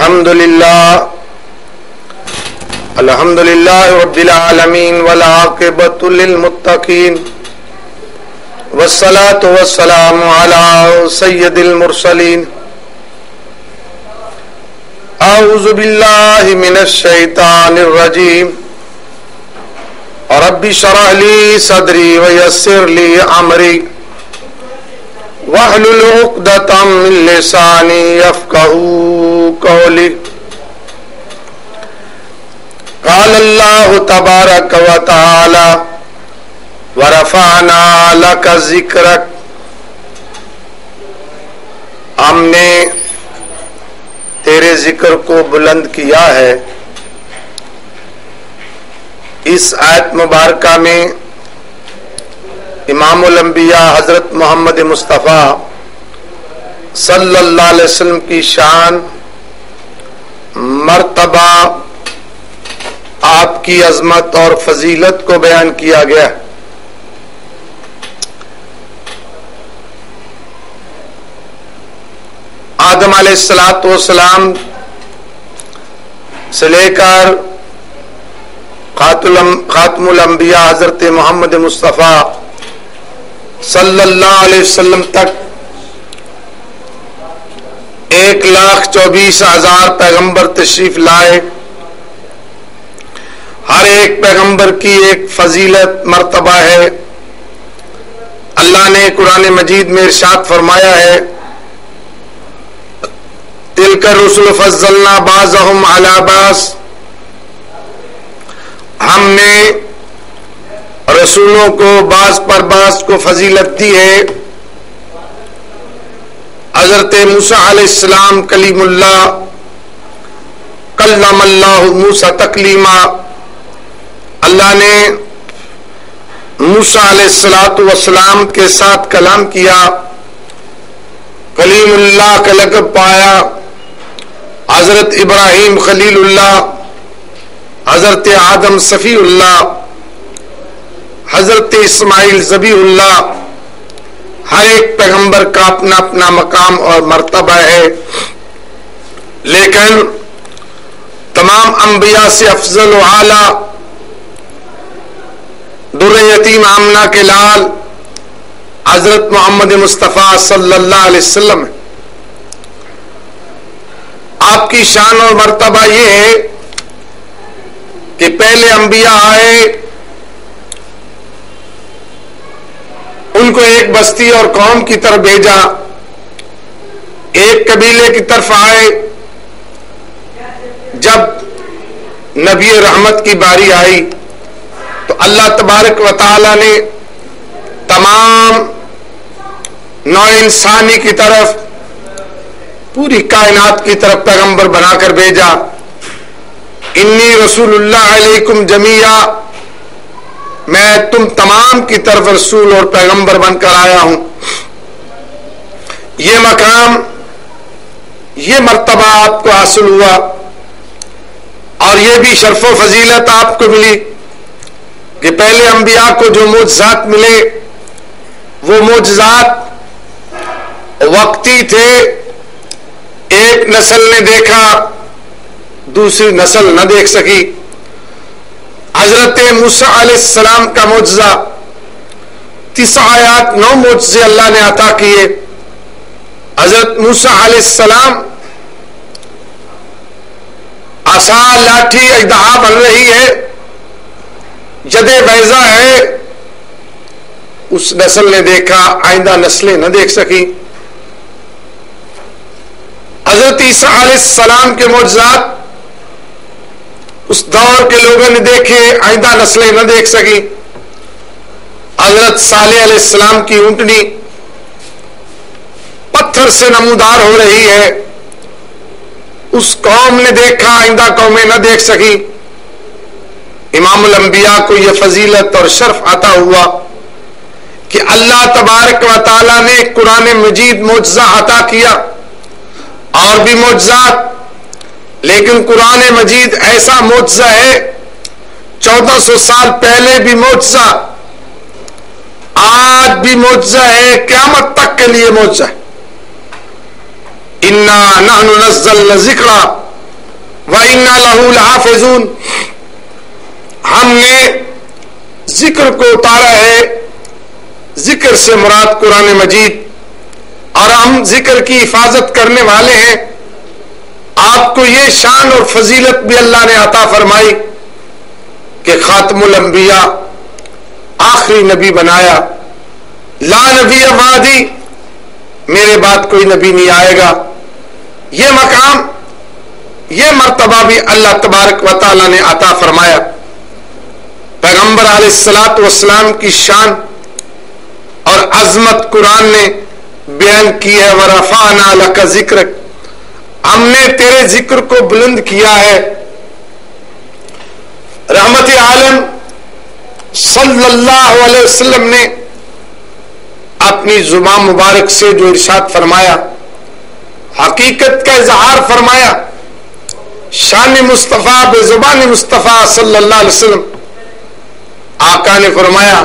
الحمد لله رب العالمين والعاقبة للمتقين والصلاة والسلام على سيد المرسلين. أعوذ بالله من الشيطان الرجيم. رب اشرح لي صدري ويسر لي أمري واحلل عقدة من لساني يفقهوا قولي. قال الله تبارك وتعالى ورفعنا لك ذکرک. ہم نے تیرے ذکر کو بلند کیا ہے. اس آیت مبارکہ میں امام الانبیاء حضرت محمد مصطفیٰ صلی اللہ علیہ وسلم کی شان، مرتبہ، آپ کی عظمت اور فضیلت کو بیان کیا گیا. آدم علیہ السلام سے لے کر خاتم الانبیاء حضرت محمد مصطفیٰ صلی اللہ علیہ وسلم تک 1,24,000 پیغمبر تشریف لائے. ہر ایک پیغمبر کی ایک فضیلت مرتبہ ہے. اللہ نے قرآن مجید میں ارشاد فرمایا ہے تِلْكَ الرُّسُلُ فَضَّلْنَا بَعْضَهُمْ عَلَى بَعْضٍ. ہم نے رسولوں کو بعض پر بعض کو فضیلت دی ہے. حضرت موسیٰ علیہ السلام کلیم اللہ، کلم اللہ موسیٰ تکلیما. اللہ نے موسیٰ علیہ السلام کے ساتھ کلام کیا، کلیم اللہ کا لقب پایا. حضرت ابراہیم خلیل اللہ، حضرت آدم صفی اللہ، حضرت اسماعیل ذبیح اللہ. ہر ایک پیغمبر کا اپنا اپنا مقام اور مرتبہ ہے، لیکن تمام انبیاء سے افضل و اعلیٰ در یتیم آمنہ کے لال حضرت محمد مصطفیٰ صلی اللہ علیہ وسلم. آپ کی شان اور مرتبہ یہ ہے کہ پہلے انبیاء آئے، ان کو ایک بستی اور قوم کی طرف بھیجا، ایک قبیلے کی طرف آئے. جب نبی رحمت کی باری آئی تو اللہ تبارک و تعالی نے تمام نوع انسانی کی طرف، پوری کائنات کی طرف پیغمبر بنا کر بھیجا. انی رسول اللہ علیکم جمیعا، میں تم تمام کی طرف رسول اور پیغمبر بن کر آیا ہوں. یہ مقام، یہ مرتبہ آپ کو حاصل ہوا، اور یہ بھی شرف و فضیلت آپ کو ملی کہ پہلے انبیاء کو جو معجزات ملے وہ معجزات وقتی تھے. ایک نسل نے دیکھا، دوسری نسل نہ دیکھ سکی. حضرت موسیٰ علیہ السلام کا معجزہ 9 آیات 9 معجزے اللہ نے عطا کیے. حضرت موسیٰ علیہ السلام عصا، لاٹھی، اژدہا بن رہی ہے، جد بیضا ہے. اس نسل نے دیکھا، آئندہ نسلیں نہ دیکھ سکی. حضرت عیسیٰ علیہ السلام کے معجزات اس دور کے لوگوں نے دیکھے، آئندہ نسلیں نہ دیکھ سکی. حضرت صالح علیہ السلام کی اونٹنی پتھر سے نمودار ہو رہی ہے، اس قوم نے دیکھا، آئندہ قومیں نہ دیکھ سکی. امام الانبیاء کو یہ فضیلت اور شرف عطا ہوا کہ اللہ تبارک و تعالی نے قرآن مجید معجزہ عطا کیا، اور بھی معجزات. لیکن قرآن مجید ایسا معجزہ ہے، 1400 سال پہلے بھی معجزہ، آج بھی معجزہ ہے، قیامت تک کے لیے معجزہ ہے. اِنَّا نَحْنُ نَزَّلْنَا الذِّكْرَ وَإِنَّا لَهُ لَحَافِظُونَ، ہم نے ذکر کو اتارا ہے، ذکر سے مراد قرآن مجید، اور ہم ذکر کی حفاظت کرنے والے ہیں۔ آپ کو یہ شان اور فضیلت بھی اللہ نے عطا فرمائی کہ خاتم الانبیاء، آخری نبی بنایا۔ لا نبی بعدی، میرے بعد کوئی نبی نہیں آئے گا۔ یہ مقام، یہ مرتبہ بھی اللہ تبارک و تعالی نے عطا فرمایا۔ پیغمبر علیہ الصلوۃ والسلام کی شان اور عظمت قرآن نے بیان کی ہے۔ وَرَفَعْنَا لَكَ ذِكْرَكَ، ہم نے تیرے ذکر کو بلند کیا ہے۔ رحمت عالم صلی اللہ علیہ وسلم نے اپنی زبان مبارک سے جو ارشاد فرمایا، حقیقت کا اظہار فرمایا، شان مصطفیٰ بے زبان مصطفیٰ صلی اللہ علیہ وسلم۔ آقا نے فرمایا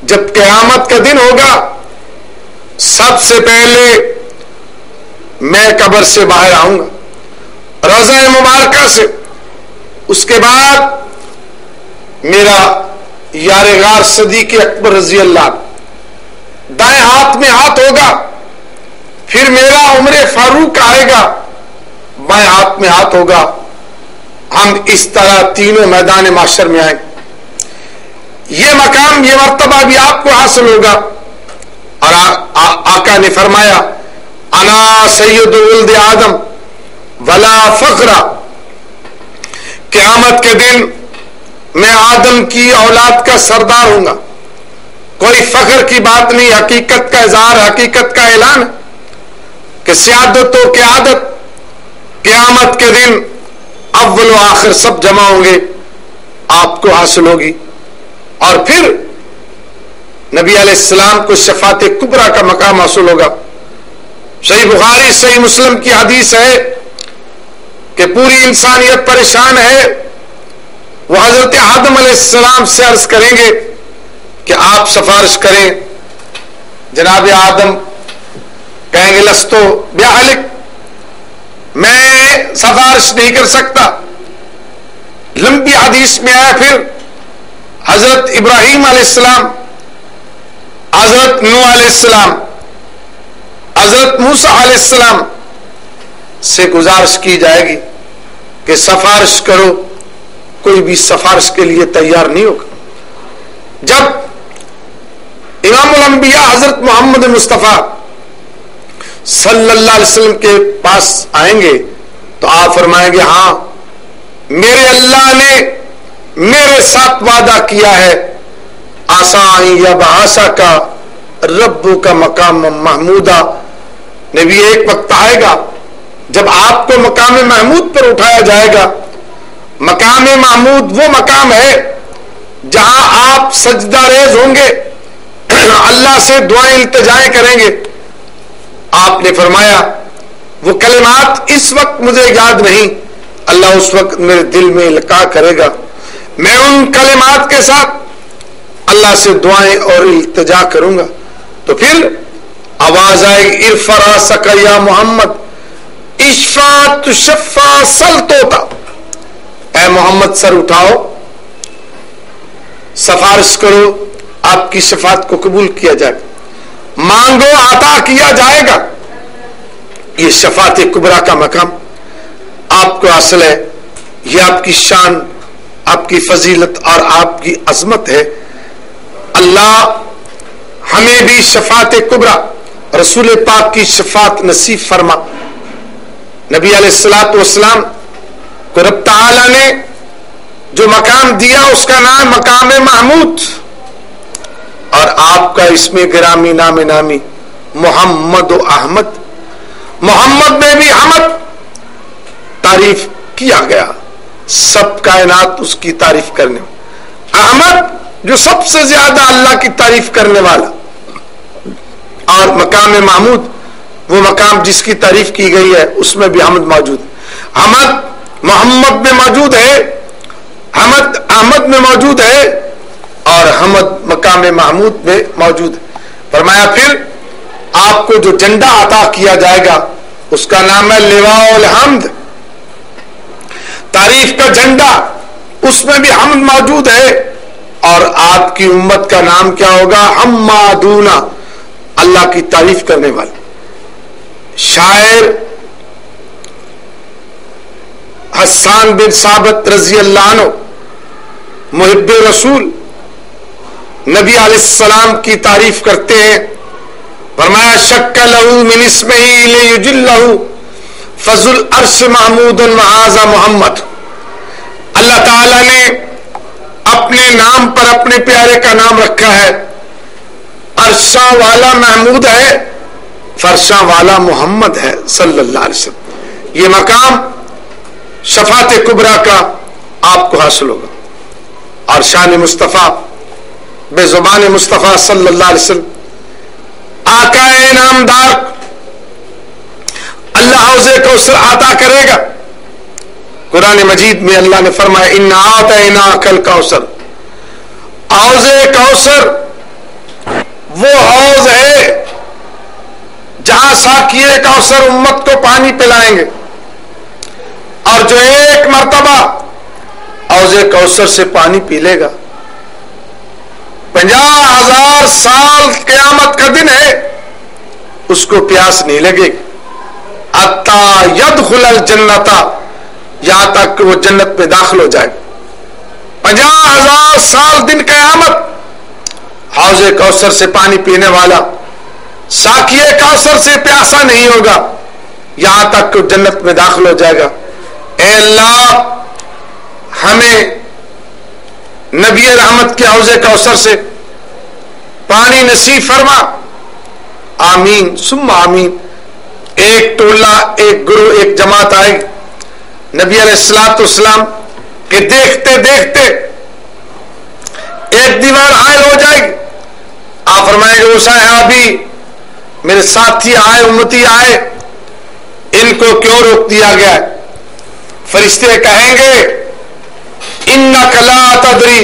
جب قیامت کا دن ہوگا، سب سے پہلے میں قبر سے باہر آؤں گا، روضہ مبارکہ سے، اس کے بعد میرا یار غار صدیق اکبر رضی اللہ دائیں ہاتھ میں ہاتھ ہوگا، پھر میرا عمر فاروق آئے گا، بائیں ہاتھ میں ہاتھ ہوگا۔ ہم اس طرح تینوں میدان معاشر میں آئیں۔ یہ مقام، یہ مرتبہ بھی آپ کو حاصل ہوگا۔ اور آقا نے فرمایا انا سید ولد آدم ولا فخر، قیامت کے دن میں آدم کی اولاد کا سردار ہوں گا، کوئی فخر کی بات نہیں، حقیقت کا اظہار، حقیقت کا اعلان کہ سیادت و قیادت قیامت کے دن اول و آخر سب جمع ہوں گے، آپ کو حاصل ہوگی۔ اور پھر نبی علیہ السلام کو شفاعت کبریٰ کا مقام حاصل ہوگا۔ صحیح بخاری صحیح مسلم کی حدیث ہے کہ پوری انسانیت پریشان ہے، وہ حضرت آدم علیہ السلام سے عرض کریں گے کہ آپ سفارش کریں۔ جناب آدم کہیں گے لستو بیاہلک، میں سفارش نہیں کر سکتا۔ لمبی حدیث میں آیا پھر حضرت ابراہیم علیہ السلام، حضرت نوح علیہ السلام، حضرت موسیٰ علیہ السلام سے گزارش کی جائے گی کہ سفارش کرو، کوئی بھی سفارش کے لیے تیار نہیں ہوگا۔ جب امام الانبیاء حضرت محمد مصطفیٰ صلی اللہ علیہ وسلم کے پاس آئیں گے تو آپ فرمائیں گے ہاں میرے اللہ نے میرے ساتھ وعدہ کیا ہے، آسان یا بحاسا کا ربو کا مقام محمودہ۔ نبی ایک وقت آئے گا جب آپ کو مقام محمود پر اٹھایا جائے گا۔ مقام محمود وہ مقام ہے جہاں آپ سجدہ ریز ہوں گے، اللہ سے دعائیں التجائیں کریں گے۔ آپ نے فرمایا وہ کلمات اس وقت مجھے یاد نہیں، اللہ اس وقت میرے دل میں القاء کرے گا، میں ان کلمات کے ساتھ اللہ سے دعائیں اور التجا کروں گا۔ تو پھر آواز آئے گی ارفع راسک یا محمد اشفع تشفع سل توتا، اے محمد سر اٹھاؤ، سفارش کرو، آپ کی شفاعت کو قبول کیا جائے گا، مانگو عطا کیا جائے گا۔ یہ شفاعت کبریٰ کا مقام آپ کو حاصل ہے، یہ آپ کی شان، آپ کی فضیلت اور آپ کی عظمت ہے۔ اللہ ہمیں بھی شفاعت کبریٰ، رسول پاک کی شفاعت نصیب فرما۔ نبی علیہ الصلوۃ والسلام کو رب تعالی نے جو مقام دیا اس کا نام مقام محمود، اور آپ کا اسم گرامی نام نامی محمد و احمد۔ محمد میں بھی حمد تعریف کیا گیا، سب کائنات اس کی تعریف کرنے، احمد جو سب سے زیادہ اللہ کی تعریف کرنے والا، اور مقام محمود وہ مقام جس کی تعریف کی گئی ہے اس میں بھی حمد موجود ہے۔ حمد محمد میں موجود ہے، حمد احمد میں موجود ہے، اور حمد مقام محمود میں موجود ہے۔ فرمایا پھر آپ کو جو جھنڈا عطا کیا جائے گا اس کا نام ہے لواء الحمد۔ تعریف کا جھنڈا، اس میں بھی حمد موجود ہے، اور آپ کی امت کا نام کیا ہوگا؟ حمادون، اللہ کی تعریف کرنے والے۔ شاعر حسان بن ثابت رضی اللہ عنہ، محب رسول، نبی علیہ السلام کی تعریف کرتے ہیں، فرمایا شک لہو من اسمہ لیجلہ فذو العرش محمود وہذا محمد۔ اللہ تعالی نے اپنے نام پر اپنے پیارے کا نام رکھا ہے، عرشاں والا محمود ہے، فرشاں والا محمد ہے صلی اللہ علیہ وسلم۔ یہ مقام شفاعت کبریٰ کا آپ کو حاصل ہوگا، اور شان مصطفیٰ بے زبان مصطفیٰ صلی اللہ علیہ وسلم، آقا انعامدار، اللہ حوض کوثر عطا کرے گا۔ قرآن مجید میں اللہ نے فرمایا انا اعطیناک الکوثر، حوض کوثر وہ حوض ہے جہاں ساقی کوثر امت کو پانی پلائیں گے، اور جو ایک مرتبہ حوض کوثر سے پانی پی لے گا 50,000 سال قیامت کا دن ہے، اس کو پیاس نہیں لگے گی، حتی یدخل الجنت، یہاں تک کہ وہ جنت میں داخل ہو جائے گا۔ 50,000 سال دن قیامت حوض کوثر سے پانی پینے والا ساقی کوثر سے پیاسا نہیں ہوگا یہاں تک کہ جنت میں داخل ہو جائے گا۔ اے اللہ ہمیں نبی رحمت کے حوض کوثر سے پانی نصیب فرما، آمین ثم آمین۔ ایک ٹولہ، ایک گروہ، ایک جماعت آئے نبی علیہ الصلوۃ والسلام کہ دیکھتے دیکھتے ایک دیوار حائل ہو جائے گی، آپ فرمائیں گے وہ صحابی میرے ساتھی آئے، امتی آئے، ان کو کیوں روک دیا گیا ہے؟ فرشتے کہیں گے انک لا تدری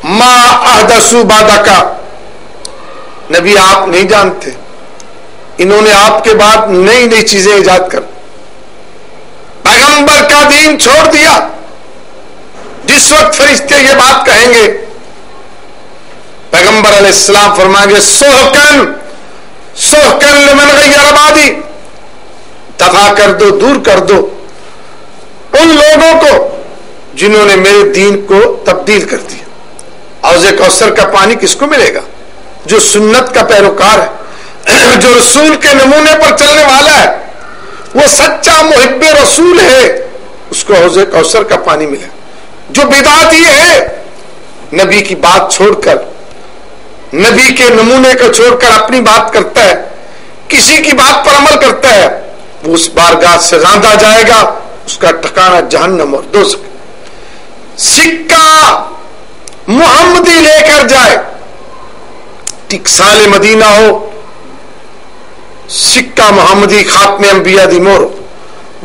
ما احدثوا بعدک، نبی آپ نہیں جانتے انہوں نے آپ کے بعد نئی نئی چیزیں ایجاد کر، پیغمبر کا دین چھوڑ دیا۔ جس وقت فرشتے یہ بات کہیں گے پیغمبر علیہ السلام فرمائیں گے سحقن سحقن لمن غیر بعدی، دفع کر دو، دور کر دو ان لوگوں کو جنہوں نے میرے دین کو تبدیل کر دیا۔ حوض کوثر کا پانی کس کو ملے گا؟ جو سنت کا پیروکار ہے، جو رسول کے نمونے پر چلنے والا ہے، وہ سچا محب رسول ہے، اس کو حوض کوثر کا پانی ملے۔ جو بدعتی ہے، نبی کی بات چھوڑ کر، نبی کے نمونے کو چھوڑ کر اپنی بات کرتا ہے، کسی کی بات پر عمل کرتا ہے، وہ اس بارگاہ سے راندہ جائے گا، اس کا ٹھکانہ جہنم اور دوزخ۔ سکہ محمدی لے کر جائے، ٹکسال مدینہ ہو، سکہ محمدی خاتم انبیاء دی مور،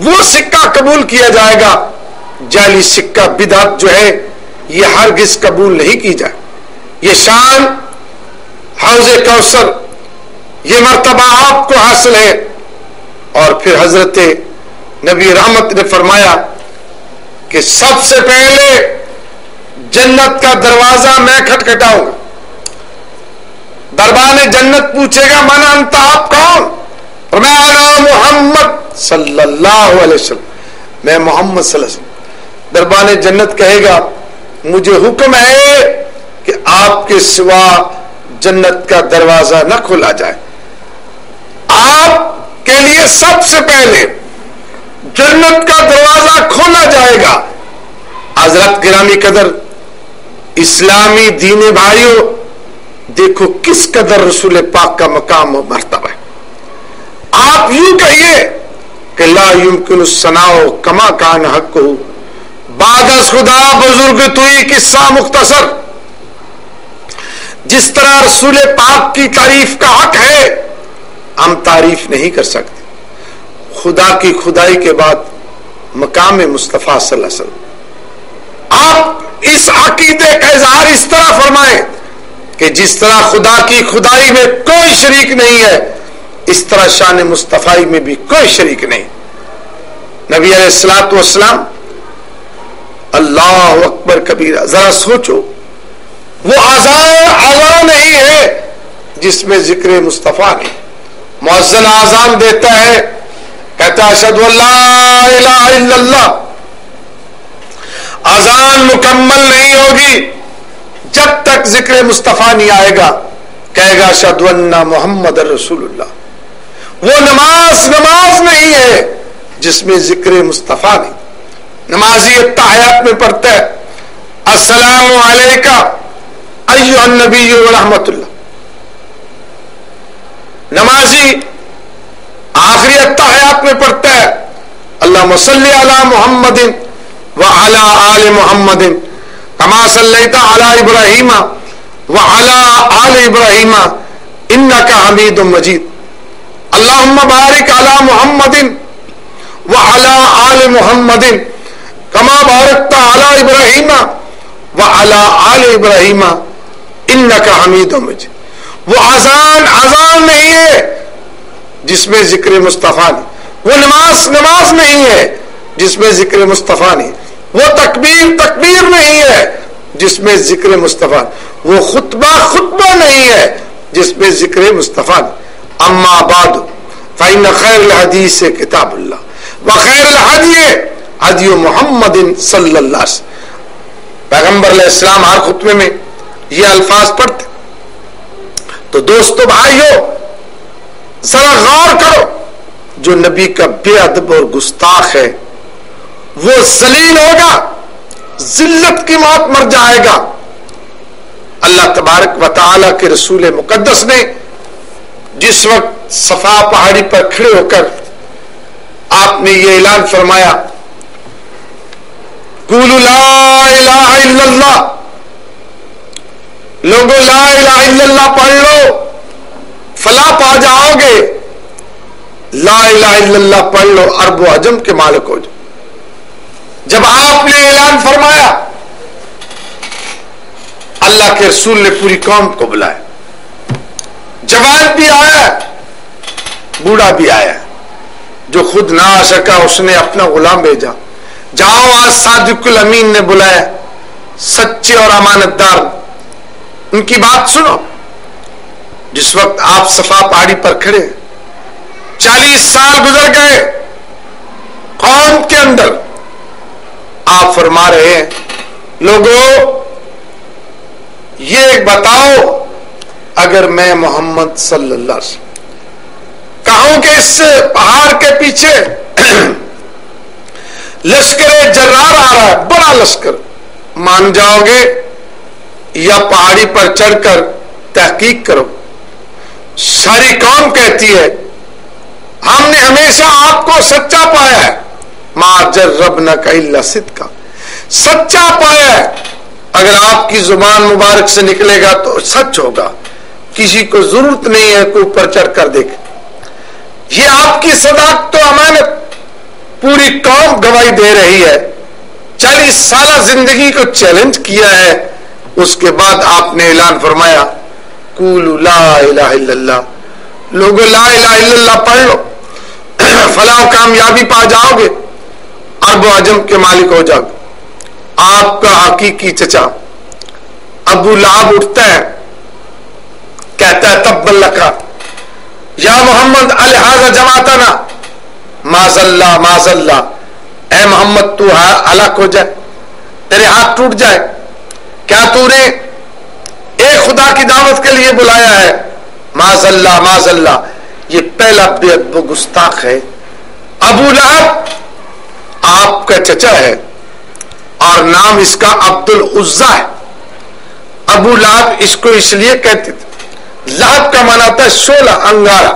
وہ سکہ قبول کیا جائے گا۔ جعلی سکہ بدعت جو ہے یہ ہرگز قبول نہیں کی جائے۔ یہ شان حوض کوثر، یہ مرتبہ آپ کو حاصل ہے۔ اور پھر حضرت نبی رحمت نے فرمایا کہ سب سے پہلے جنت کا دروازہ میں کھٹکھٹاؤں گا، دربان جنت پوچھے گا من انت، آپ کون؟ فرمایا انا محمد صلی اللہ علیہ وسلم، میں محمد صلی اللہ علیہ وسلم۔ دربان جنت کہے گا مجھے حکم ہے کہ آپ کے سوا جنت کا دروازہ نہ کھولا جائے، آپ کے لیے سب سے پہلے جنت کا دروازہ کھولا جائے گا۔ حضرت گرامی قدر اسلامی دین بھائیوں، دیکھو کس قدر رسول پاک کا مقام و مرتبہ ہے۔ آپ یوں کہیے کہ لا یمکن الثناء کما کان حق بعد از خدا بزرگ توئی قصہ مختصر۔ جس طرح رسول پاک کی تعریف کا حق ہے، ہم تعریف نہیں کر سکتے خدا کی خدائی کے بعد مقام مصطفیٰ صلی اللہ علیہ وسلم۔ آپ اس عقیدے کا اظہار اس طرح فرمائیں کہ جس طرح خدا کی خدائی میں کوئی شریک نہیں ہے، اس طرح شان مصطفی میں بھی کوئی شریک نہیں۔ نبی علیہ الصلوۃ والسلام اللہ اکبر کبیرہ. ذرا سوچو, وہ آزان نہیں ہے جس میں ذکر مصطفیٰ نہیں. مؤذن آزان دیتا ہے, کہتا اشہد ان لا الہ الا اللہ. آزان مکمل نہیں ہوگی جب تک ذکر مصطفیٰ نہیں آئے گا. کہے گا اشہد ان محمد رسول اللہ. وہ نماز نہیں ہے جس میں ذکر مصطفیٰ نہیں. نمازی التحیات میں پڑھتا ہے السلام علیکہ ایھا النبی ورحمۃ اللہ. نمازی آخری التحیات میں پڑھتا ہے اللہم صلی علی محمد وعلی آل محمد کما صلیت علی ابراہیم وعلی آل ابراہیم انک حمید مجید. اللہم بارک علی محمد وعلی آل محمد کما بارکت علی ابراہیم وعلی آل ابراہیم انک حمید مجید. وہ آزان نہیں ہے جس میں ذکر مصطفیٰ نہیں. وہ نماز نہیں ہے جس میں ذکر مصطفیٰ نہیں. وہ تکبیر نہیں ہے جس میں ذکر مصطفیٰ. وہ خطبہ نہیں ہے جس میں ذکر مصطفیٰ. اما بعد فإن خیر الحدیث کتاب اللہ وخیر الہدی ہدی محمد صلی اللہ علیہ وسلم. پیغمبر علیہ السلام ہر خطبے میں یہ الفاظ پڑھتے. تو دوستو بھائیو, ذرا غور کرو, جو نبی کا بے ادب اور گستاخ ہے وہ ذلیل ہوگا, ذلت کی موت مر جائے گا. اللہ تبارک و تعالی کے رسول مقدس نے جس وقت صفا پہاڑی پر کھڑے ہو کر آپ نے یہ اعلان فرمایا قولوا لا الہ الا اللہ, لوگوں لا الہ الا اللہ پڑھ لو فلاح پا جاؤ گے. لا الہ الا اللہ پڑھ لو عرب و عجم کے مالک ہو جاؤ. جب آپ نے اعلان فرمایا اللہ کے رسول نے پوری قوم کو بلایا. جوان بھی آیا, بوڑھا بھی آیا. جو خود نہ آ سکا اس نے اپنا غلام بھیجا. جاؤ آج صادق الامین نے بلایا, سچے اور امانت دار, ان کی بات سنو. جس وقت آپ صفا پہاڑی پر کھڑے, 40 سال گزر گئے قوم کے اندر, آپ فرما رہے ہیں لوگوں یہ بتاؤ اگر میں محمد صلی اللہ علیہ وسلم کہوں کہ اس پہاڑ کے پیچھے لشکر جرار آ رہا ہے, بڑا لشکر, مان جاؤ گے یا پہاڑی پر چڑھ کر تحقیق کرو. ساری قوم کہتی ہے ہم نے ہمیشہ آپ کو سچا پایا ہے. ما جربناک الا صدقا, سچا پایا ہے. اگر آپ کی زبان مبارک سے نکلے گا تو سچ ہوگا, کسی کو ضرورت نہیں ہے کوئی اوپر چڑھ کر دیکھے. یہ آپ کی صداقت و امانت پوری قوم گواہی دے رہی ہے. 40 سالہ زندگی کو چیلنج کیا ہے. اس کے بعد آپ نے اعلان فرمایا قولوا لا الہ الا اللہ, لوگوں لا الہ الا اللہ پڑھ لو فلاح و کامیابی پا جاؤ گے, عرب و عجم کے مالک ہو جاؤ گے. آپ کا حقیقی چچا ابو لہب اٹھتا ہے, کہتا ہے تبا لکا یا محمد الہذا جماعتنا, معاذ اللہ, اے محمد تو ہلاک ہو جائے, تیرے ہاتھ ٹوٹ جائے. کیا تو نے ایک خدا کی دعوت کے لیے بلایا ہے؟ معاذ اللہ. یہ پہلا بے ادب و گستاخ ہے. ابو لہب آپ کا چچا ہے اور نام اس کا عبد العزا ہے. ابو لہب اس کو اس لیے کہتے تھے, لہب کا معنی تھا شعلہ, انگارہ.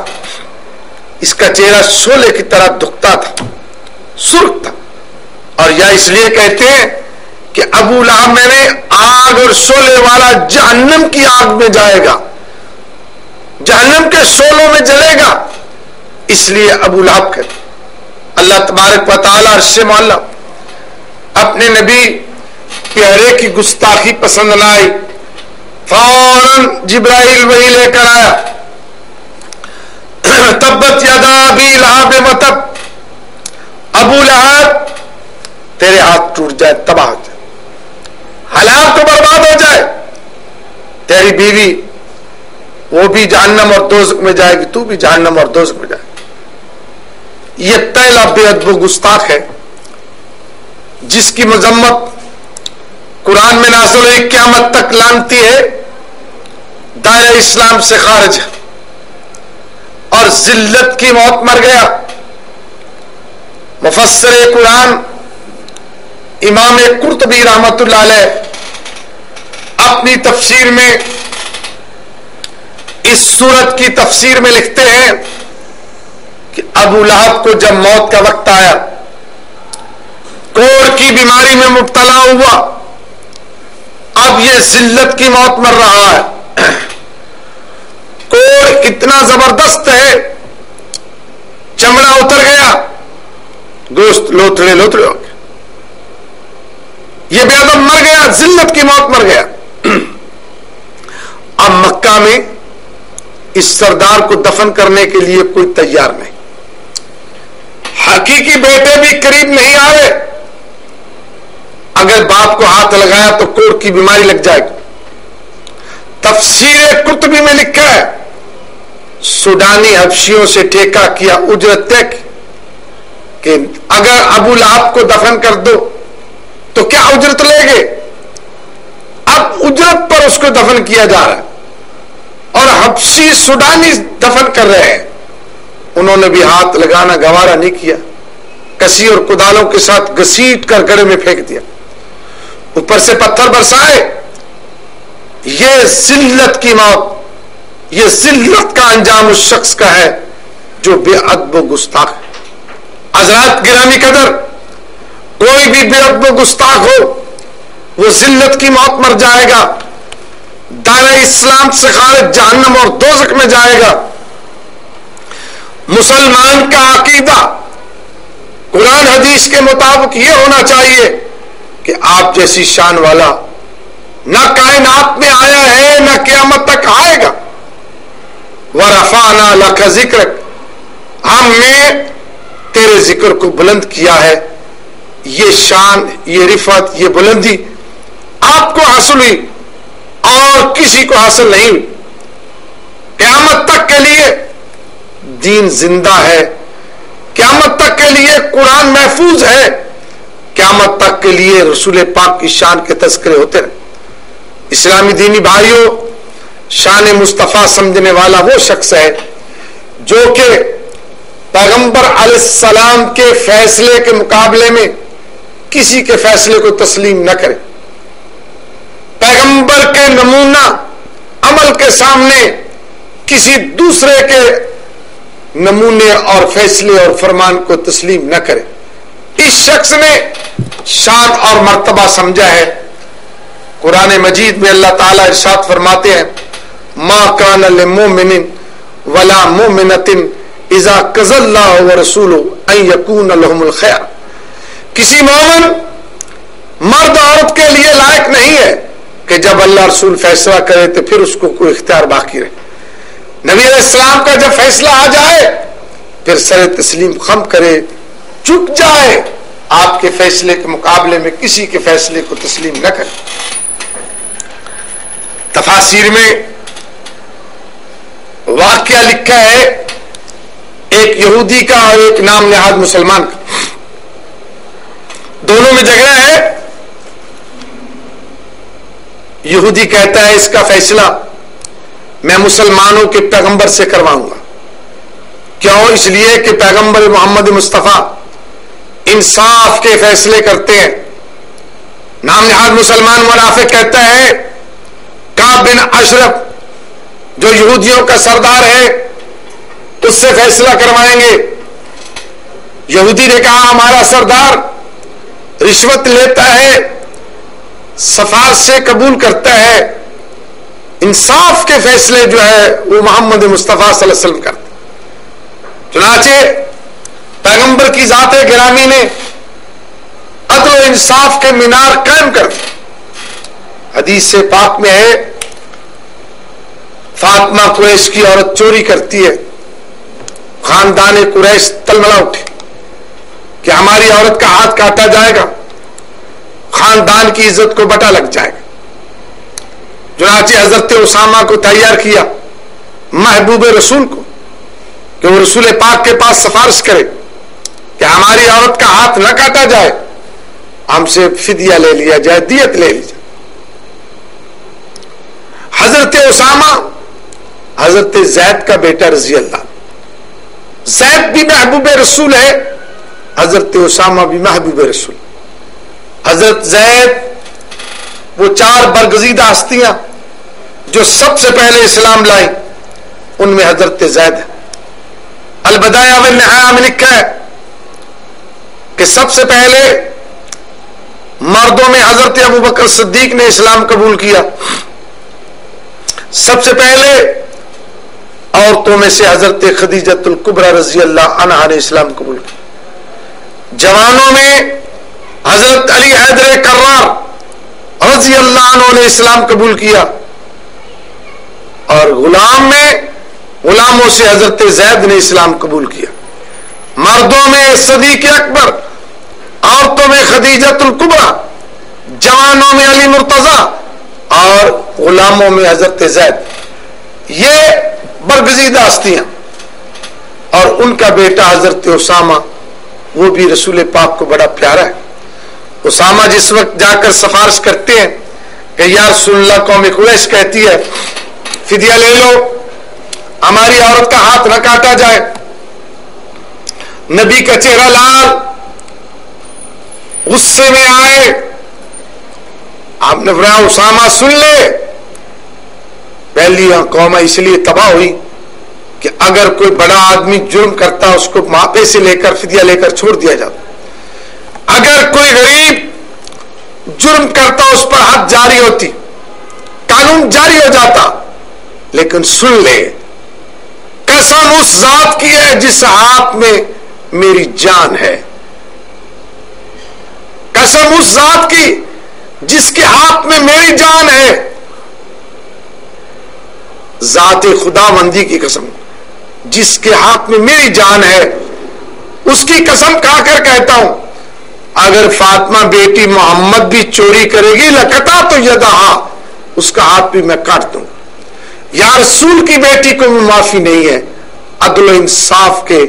اس کا چہرہ شعلے کی طرح دکھتا تھا, سرخ تھا. اور یا اس لیے کہتے ہیں کہ ابو لہب میں نے آگ اور شعلے والا جہنم کی آگ میں جائے گا, جہنم کے شعلوں میں جلے گا, اس لیے ابو لہب کہتے. اللہ تبارک و تعالی عرش معلا اپنے نبی پیارے کی گستاخی پسند نہ آئی, فوراً جبرائیل وہی لے کر آیا, تبت یدا ابی لہب وتب, ابو لہب تیرے ہاتھ ٹوٹ جائے, تباہ ہو جائے. ہلاک کو برباد ہو جائے، تیری بیوی وہ بھی جہنم اور دوزخ میں جائے گی، تو بھی جہنم اور دوزخ میں جائے گی۔ یہ پہلا بے ادب و گستاخ ہے جس کی مذمت قرآن میں نازل ہوئی، قیامت تک لعنتی ہے، دائرہ اسلام سے خارج ہے اور ذلت کی موت مر گیا۔ مفسر قرآن امام قرطبی رحمت اللہ علیہ اپنی تفسیر میں اس سورت کی تفسیر میں لکھتے ہیں کہ ابو لہب کو جب موت کا وقت آیا، کوڑ کی بیماری میں مبتلا ہوا، اب یہ ذلت کی موت مر رہا ہے۔ کوڑ اتنا زبردست ہے، چمڑا اتر گیا، گوشت لوتھڑے لوتھڑے ہو گئے، یہ بے ادب مر گیا، ذلت کی موت مر گیا۔ اب مکہ میں اس سردار کو دفن کرنے کے لیے کوئی تیار نہیں، حقیقی بیٹے بھی قریب نہیں آئے، اگر باپ کو ہاتھ لگایا تو کوڑ کی بیماری لگ جائے گی۔ تفسیر قرطبی میں لکھا ہے سوڈانی حبشیوں سے ٹھیکہ کیا، اجرت طے کی کہ اگر ابو لہب کو دفن کر دو تو کیا اجرت لے گے؟ اب اجرت پر اس کو دفن کیا جا رہا ہے اور حبشی سوڈانی دفن کر رہے ہیں، انہوں نے بھی ہاتھ لگانا گوارا نہیں کیا، کسی اور کدالوں کے ساتھ گھسیٹ کر گڑھے میں پھینک دیا، اوپر سے پتھر برسائے۔ یہ ذلت کی موت، یہ ذلت کا انجام اس شخص کا ہے جو بے ادب و گستاخ ہے۔ حضرات گرامی قدر، کوئی بھی بے ادب و گستاخ ہو وہ ذلت کی موت مر جائے گا، دائرہ اسلام سے خارج جہنم اور دوزخ میں جائے گا۔ مسلمان کا عقیدہ قرآن حدیث کے مطابق یہ ہونا چاہیے کہ آپ جیسی شان والا نہ کائنات میں آیا ہے نہ قیامت تک آئے گا۔ وَرَفَعْنَا لَكَ ذِكْرَكَ، ہم نے تیرے ذکر کو بلند کیا ہے۔ یہ شان، یہ رفعت، یہ بلندی آپ کو حاصل ہوئی اور کسی کو حاصل نہیں ہوئی۔ قیامت تک کے لیے دین زندہ ہے، قیامت تک کے لیے قرآن محفوظ ہے، قیامت تک کے لیے رسول پاک کی شان کے تذکرے ہوتے رہے۔ اسلامی دینی بھائیوں، شان مصطفیٰ سمجھنے والا وہ شخص ہے جو کہ پیغمبر علیہ السلام کے فیصلے کے مقابلے میں کسی کے فیصلے کو تسلیم نہ کرے، پیغمبر کے نمونہ عمل کے سامنے کسی دوسرے کے نمونے اور فیصلے اور فرمان کو تسلیم نہ کرے۔ اس شخص نے شان اور مرتبہ سمجھا ہے۔ قرآن مجید میں اللہ تعالیٰ ارشاد فرماتے ہیں ما کان للمؤمن ولا مؤمنۃ اذا قضى الله ورسوله ان يكون لهم الخيار، کسی مومن مرد عورت کے لیے لائق نہیں ہے کہ جب اللہ رسول فیصلہ کرے تو پھر اس کو کوئی اختیار باقی رہے۔ نبی علیہ السلام کا جب فیصلہ آ جائے پھر سر تسلیم خم کرے، چک جائے، آپ کے فیصلے کے مقابلے میں کسی کے فیصلے کو تسلیم نہ کرے۔ تفاسیر میں واقعہ لکھا ہے ایک یہودی کا اور ایک نام نہاد مسلمان کا، دونوں میں جھگڑا ہے۔ یہودی کہتا ہے اس کا فیصلہ میں مسلمانوں کے پیغمبر سے کرواؤں گا، کیوں؟ اس لیے کہ پیغمبر محمد مصطفیٰ انصاف کے فیصلے کرتے ہیں۔ نام نہاد مسلمان منافق کہتا ہے کعب بن اشرف جو یہودیوں کا سردار ہے اس سے فیصلہ کروائیں گے۔ یہودی نے کہا ہمارا سردار رشوت لیتا ہے، سفارش سے قبول کرتا ہے، انصاف کے فیصلے جو ہے وہ محمد مصطفیٰ صلی اللہ علیہ وسلم کرتے۔ چنانچہ پیغمبر کی ذات گرامی نے عدل و انصاف کے مینار قائم کر دی۔ حدیث پاک میں ہے فاطمہ قریش کی عورت چوری کرتی ہے، خاندان قریش تلملا اٹھے کہ ہماری عورت کا ہاتھ کاٹا جائے گا۔ خاندان کی عزت کو بٹا لگ جائے گا. چنانچہ حضرت اسامہ کو تیار کیا محبوب رسول کو کہ وہ رسول پاک کے پاس سفارش کرے کہ ہماری عورت کا ہاتھ نہ کاٹا جائے, ہم سے فدیہ لے لیا جائے, دیت لے لی جائے. حضرت اسامہ حضرت زید کا بیٹا رضی اللہ, زید بھی محبوب رسول ہے, حضرت اسامہ بھی محبوب رسول. حضرت زید وہ 4 برگزیدہ ہستیاں جو سب سے پہلے اسلام لائیں, ان میں حضرت زید ہے. البدایہ والنہایہ میں لکھا ہے کہ سب سے پہلے مردوں میں حضرت ابوبکر صدیق نے اسلام قبول کیا, سب سے پہلے عورتوں میں سے حضرت خدیجۃ الکبریٰ رضی اللہ عنہا نے اسلام قبول کیا. جوانوں میں حضرت علی حیدر کرار رضی اللہ عنہ نے اسلام قبول کیا, اور غلاموں سے حضرت زید نے اسلام قبول کیا. مردوں میں صدیق اکبر, عورتوں میں خدیجۃ الکبریٰ, جوانوں میں علی مرتضیٰ, اور غلاموں میں حضرت زید. یہ برگزیدہ ہستیاں. اور ان کا بیٹا حضرت اسامہ وہ بھی رسول پاک کو بڑا پیارا ہے. اسامہ جس وقت جا کر سفارش کرتے ہیں کہ یا رسول اللہ, قوم قریش کہتی ہے فدیہ لے لو, ہماری عورت کا ہاتھ نہ کاٹا جائے. نبی کا چہرہ لال, غصے میں آئے. آپ نے فرمایا اسامہ سن لے, پہلی قوم اس لیے تباہ ہوئی کہ اگر کوئی بڑا آدمی جرم کرتا اس کو پیسے لے کر فدیہ لے کر چھوڑ دیا جاتا. اگر کوئی غریب جرم کرتا اس پر حد جاری ہوتی, قانون جاری ہو جاتا. لیکن سن لے, قسم اس ذات کی ہے جس ہاتھ میں میری جان ہے, قسم اس ذات کی جس کے ہاتھ میں میری جان ہے, ذات خداوندی کی قسم, جس کے ہاتھ میں میری جان ہے, اس کی قسم کھا کر کہتا ہوں اگر فاطمہ بیٹی محمد بھی چوری کرے گی لقطع تو یدہا, اس کا ہاتھ بھی میں کاٹ دوں. یا رسول کی بیٹی کو بھی معافی نہیں ہے. عدل و انصاف کے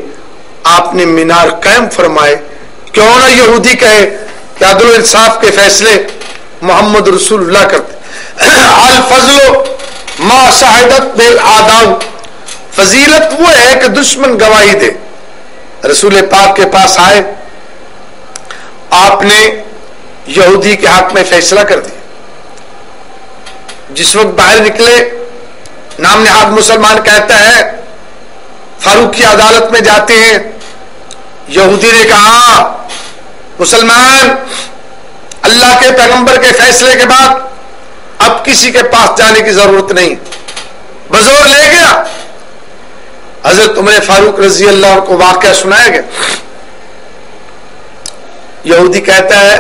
آپ نے مینار قائم فرمائے, کیوں نہ یہودی کہے کہ عدل و انصاف کے فیصلے محمد رسول اللہ کرتے. الفضل ما شہادت بالاعداء, فضیلت وہ ہے کہ دشمن گواہی دے. رسول پاک کے پاس آئے, آپ نے یہودی کے حق میں فیصلہ کر دیا. جس وقت باہر نکلے, نام نہاد مسلمان کہتا ہے, فاروق کی عدالت میں جاتے ہیں. یہودی نے کہا مسلمان اللہ کے پیغمبر کے فیصلے کے بعد اب کسی کے پاس جانے کی ضرورت نہیں, بزور لے گیا. حضرت عمر فاروق رضی اللہ عنہ کو واقعہ سنایا گیا. یہودی کہتا ہے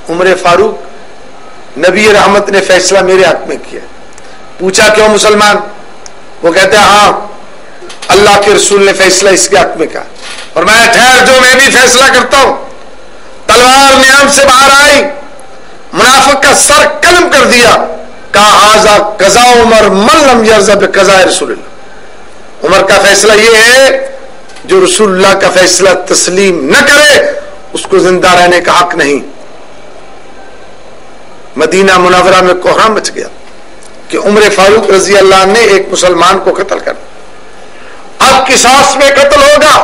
عمر فاروق نبی رحمت نے فیصلہ میرے حق میں کیا. پوچھا کیوں مسلمان؟ وہ کہتے ہیں ہاں اللہ کے رسول نے فیصلہ اس کے حق میں کہا. اور میں ٹھہر جو میں بھی فیصلہ کرتا ہوں. تلوار نیام سے باہر آئی, منافق کا سر قلم کر دیا, کہا ھذا قضاء عمر من لم یرضى بقضاء رسول اللہ. عمر کا فیصلہ یہ ہے جو رسول اللہ کا فیصلہ تسلیم نہ کرے اس کو زندہ رہنے کا حق نہیں. مدینہ منورہ میں کوہرام مچ گیا کہ عمر فاروق رضی اللہ عنہ نے ایک مسلمان کو قتل کر. اب قصاص میں قتل ہوگا.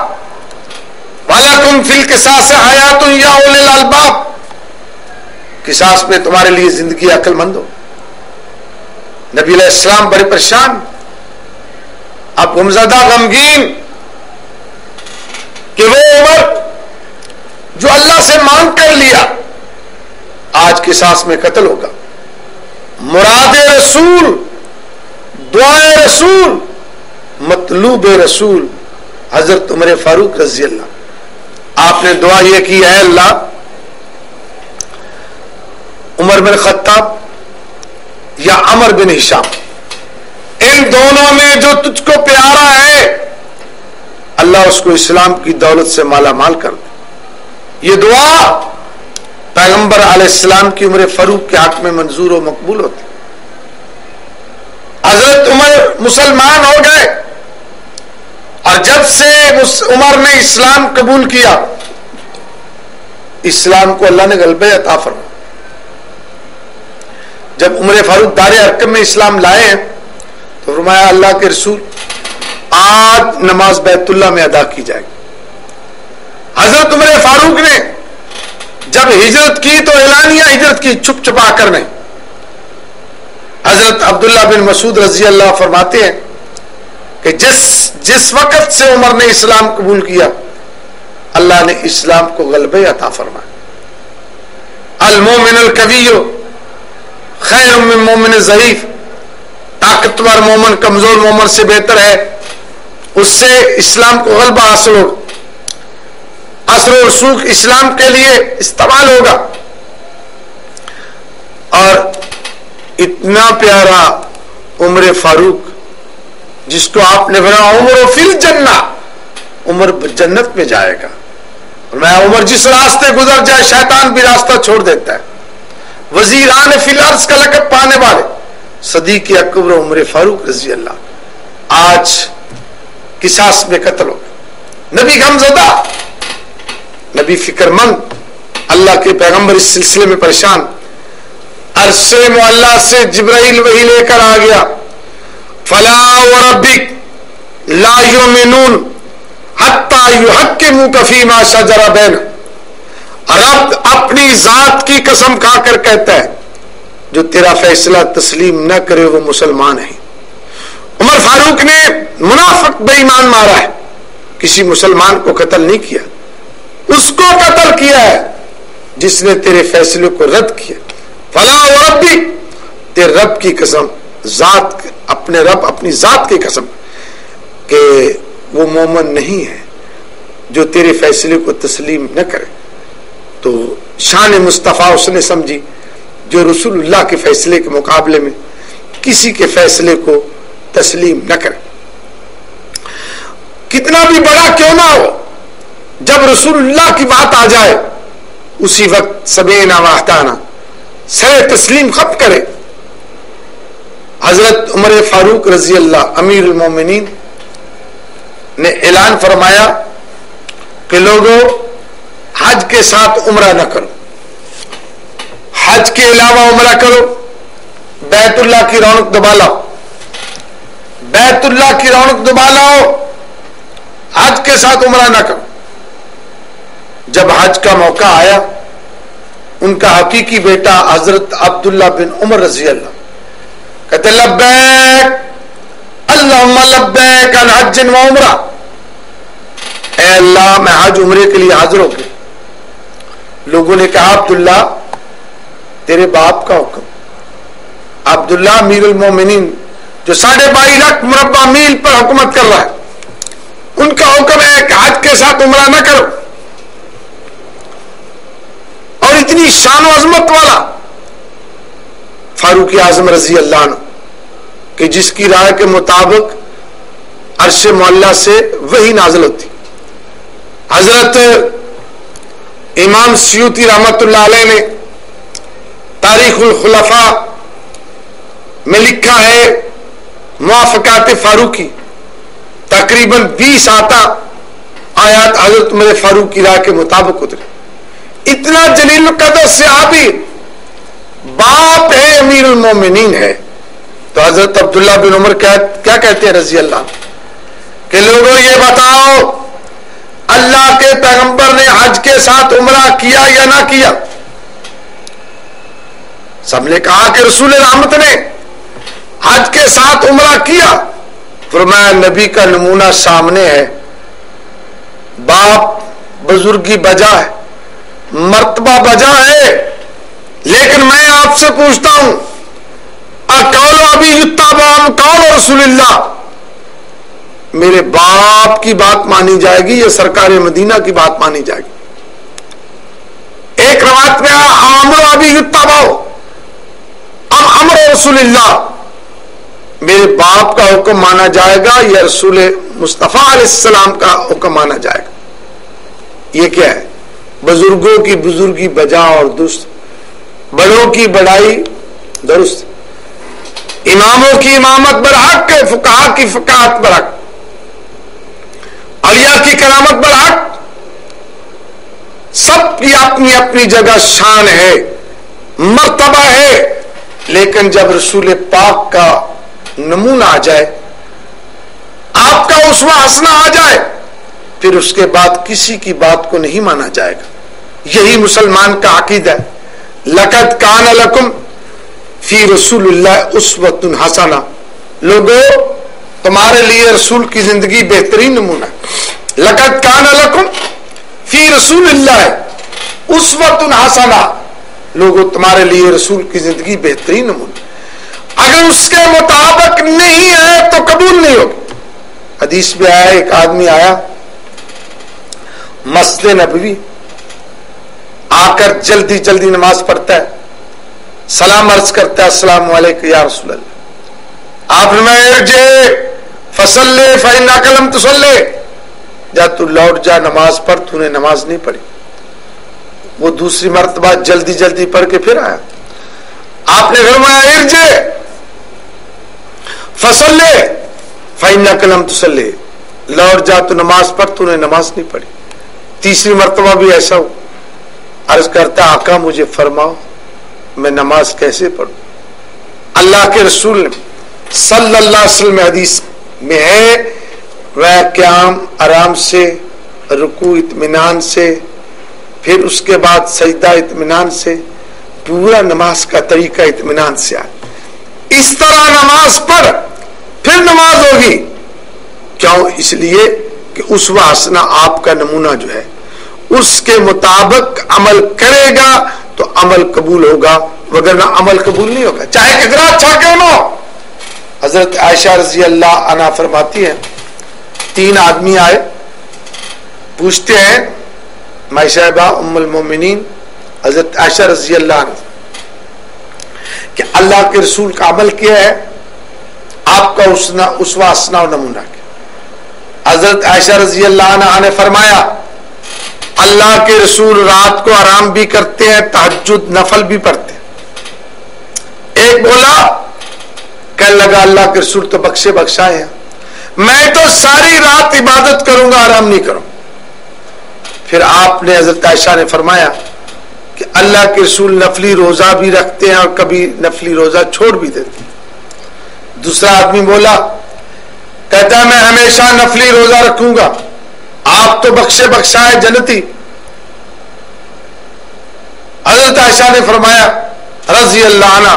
وَلَكُمْ فِي الْقِصَاصِ حَيَاتٌ يَا أُولِي الْأَلْبَابِ, قصاص میں تمہارے لیے زندگی عقل مند ہو. نبی علیہ السلام بڑے پریشان, اب غمزدہ غمگین کہ وہ عمر جو اللہ سے مانگ کر لیا آج قصاص میں قتل ہوگا. مراد رسول, دعائے رسول, مطلوب رسول حضرت عمر فاروق رضی اللہ. آپ نے دعا یہ کی ہے اللہ عمر بن خطاب یا عمر بن ہشام, ان دونوں میں جو تجھ کو پیارا ہے اللہ اس کو اسلام کی دولت سے مالا مال کر دے. یہ دعا پیغمبر علیہ السلام کی عمر فاروق کے حق میں منظور و مقبول ہوتی. حضرت عمر مسلمان ہو گئے اور جب سے عمر نے اسلام قبول کیا اسلام کو اللہ نے غلبہ عطا فرمایا. جب عمر فاروق دار ارقم میں اسلام لائے ہیں تو فرمایا اللہ کے رسول آج نماز بیت اللہ میں ادا کی جائے گی. حضرت عمر فاروق نے جب ہجرت کی تو اعلانیہ ہجرت کی, چھپ چھپا کر نہیں. حضرت عبداللہ بن مسعود رضی اللہ فرماتے ہیں کہ جس وقت سے عمر نے اسلام قبول کیا اللہ نے اسلام کو غلبہ عطا فرمایا. المومن القوی خیر من مومن ضعیف, طاقتور مومن کمزور مومن سے بہتر ہے, اس سے اسلام کو غلبہ حاصل ہوگا, اثر و رسوخ اسلام کے لیے استعمال ہوگا. اور اتنا پیارا عمر فاروق جس کو آپ نے فرمایا عمر فی الجنہ, عمر جنت میں جائے گا. میں عمر جس راستے گزر جائے شیطان بھی راستہ چھوڑ دیتا ہے. وزیران فی الارض کا لقب پانے والے صدیق اکبر عمر فاروق رضی اللہ آج قصاص میں قتل ہو. نبی غمزدہ, نبی فکر مند, اللہ کے پیغمبر اس سلسلے میں پریشان. عرش معلیٰ سے جبرائیل وحی لے کر آ گیا. فلا وربک لا یؤمنون حتی یحکموک فیما شجر بینہم. رب اپنی ذات کی قسم کھا کر کہتا ہے جو تیرا فیصلہ تسلیم نہ کرے وہ مسلمان ہے. عمر فاروق نے منافق بے ایمان مارا ہے, کسی مسلمان کو قتل نہیں کیا. اس کو قتل کیا ہے جس نے تیرے فیصلے کو رد کیا. فلا وربک, تیرے رب کی قسم, ذات اپنے رب اپنی ذات کی قسم کہ وہ مومن نہیں ہے جو تیرے فیصلے کو تسلیم نہ کرے. تو شان مصطفیٰ اس نے سمجھی جو رسول اللہ کے فیصلے کے مقابلے میں کسی کے فیصلے کو تسلیم نہ کرے, کتنا بھی بڑا کیوں نہ ہو. جب رسول اللہ کی بات آ جائے اسی وقت سبینا واحدانا سر تسلیم خط کرے. حضرت عمر فاروق رضی اللہ امیر المومنین نے اعلان فرمایا کہ لوگوں حج کے ساتھ عمرہ نہ کرو, حج کے علاوہ عمرہ کرو. بیت اللہ کی رونق دبا لاؤ, بیت اللہ کی رونق دبا لاؤ, حج کے ساتھ عمرہ نہ کرو. جب حج کا موقع آیا ان کا حقیقی بیٹا حضرت عبداللہ بن عمر رضی اللہ کہتے لبیک اللہم لبیک عن حج و عمرہ, اے اللہ میں حج عمرے کے لیے حاضر ہو گیا. لوگوں نے کہا عبداللہ تیرے باپ کا حکم. عبداللہ امیر المومنین جو 22.5 لاکھ مربع میل پر حکومت کر رہا ہے, ان کا حکم ہے کہ حج کے ساتھ عمرہ نہ کرو. اور اتنی شان و عظمت والا فاروق اعظم رضی اللہ عنہ کہ جس کی رائے کے مطابق عرش معلیٰ سے وحی نازل ہوتی. حضرت امام سیوطی رحمت اللہ علیہ نے تاریخ الخلفاء میں لکھا ہے موافقات فاروقی تقریباً 20 آیات حضرت عمر فاروق کی رائے کے مطابق اترے. اتنا جلیل القدر صحابی, باپ ہے امیر المومنین ہے. تو حضرت عبداللہ بن عمر کیا کہتے ہیں رضی اللہ کہ لوگوں یہ بتاؤ اللہ کے پیغمبر نے حج کے ساتھ عمرہ کیا یا نہ کیا؟ سب نے کہا کہ رسول رحمت نے حج کے ساتھ عمرہ کیا. فرمایا نبی کا نمونہ سامنے ہے, باپ بزرگی بجا ہے, مرتبہ بجا ہے, لیکن میں آپ سے پوچھتا ہوں اقول ابی یتبع قول رسول اللہ, میرے باپ کی بات مانی جائے گی یا سرکار مدینہ کی بات مانی جائے گی؟ ایک روایت میں امر ابی یتبع ام امر رسول اللہ, میرے باپ کا حکم مانا جائے گا یا رسول مصطفیٰ علیہ السلام کا حکم مانا جائے گا؟ یہ کیا ہے؟ بزرگوں کی بزرگی بجا اور درست، بڑوں کی بڑائی درست، اماموں کی امامت برحق ہے، فقہا کی فقاہت برحق، اولیاء کی کرامت برحق، سب کی اپنی اپنی جگہ شان ہے، مرتبہ ہے، لیکن جب رسول پاک کا نمونہ آ جائے، آپ کا اسوہ حسنہ آ جائے، پھر اس کے بعد کسی کی بات کو نہیں مانا جائے گا۔ یہی مسلمان کا عقیدہ ہے۔ لقد کان لکم فی رسول اللہ اسوۃ حسنہ، لوگوں تمہارے لیے رسول کی زندگی بہترین نمونہ ہے۔ لقد کان لکم فی رسول اللہ اسوۃ حسنہ، لوگوں تمہارے لیے رسول کی زندگی بہترین نمونہ، اگر اس کے مطابق نہیں ہے تو قبول نہیں ہوگی۔ حدیث میں آیا، ایک آدمی آیا مسجد نبوی، آ کر جلدی جلدی نماز پڑھتا ہے، سلام عرض کرتا ہے، السلام علیکم یا رسول اللہ۔ آپ نے ارجع فصلی فإنک لم تصلی، جا تو لوٹ جا، نماز پڑھ، تو نے نماز نہیں پڑھی۔ وہ دوسری مرتبہ جلدی جلدی پڑھ کے پھر آیا، آپ نے فرمایا ارجع فصلی فإنک لم تصلی، لوٹ جا تو نماز پڑھ، تو نے نماز نہیں پڑھی۔ تیسری مرتبہ بھی ایسا ہو، عرض کرتا آقا مجھے فرماؤ میں نماز کیسے پڑھوں؟ اللہ کے رسول نے صلی اللہ علیہ وسلم حدیث میں ہے، وہ قیام آرام سے، رکوع اطمینان سے، پھر اس کے بعد سجدہ اطمینان سے، پورا نماز کا طریقہ اطمینان سے آئے، اس طرح نماز پڑھ پھر نماز ہوگی۔ کیوں؟ اس لیے کہ اسوہ حسنہ آپ کا نمونہ جو ہے اس کے مطابق عمل کرے گا تو عمل قبول ہوگا، وگرنہ عمل قبول نہیں ہوگا، چاہے کتنا اچھا کیوں نہ ہو۔ حضرت عائشہ رضی اللہ عنہا فرماتی ہیں، 3 آدمی آئے، پوچھتے ہیں مائی صاحبہ ام المومنین حضرت عائشہ رضی اللہ عنہ کہ اللہ کے رسول کا عمل کیا ہے، آپ کا اسوہ حسنہ و نمونہ کیا؟ حضرت عائشہ رضی اللہ عنہ نے فرمایا اللہ کے رسول رات کو آرام بھی کرتے ہیں، تہجد نفل بھی پڑھتے ہیں۔ ایک بولا، کہنے لگا اللہ کے رسول تو بخشے بخشائے ہیں، میں تو ساری رات عبادت کروں گا، آرام نہیں کروں۔ پھر آپ نے حضرت عائشہ نے فرمایا کہ اللہ کے رسول نفلی روزہ بھی رکھتے ہیں اور کبھی نفلی روزہ چھوڑ بھی دیتے ہیں۔ دوسرا آدمی بولا، کہتا ہے میں ہمیشہ نفلی روزہ رکھوں گا، آپ تو بخشے بخشائے جنتی۔ حضرت عائشہ نے فرمایا رضی اللہ عنہ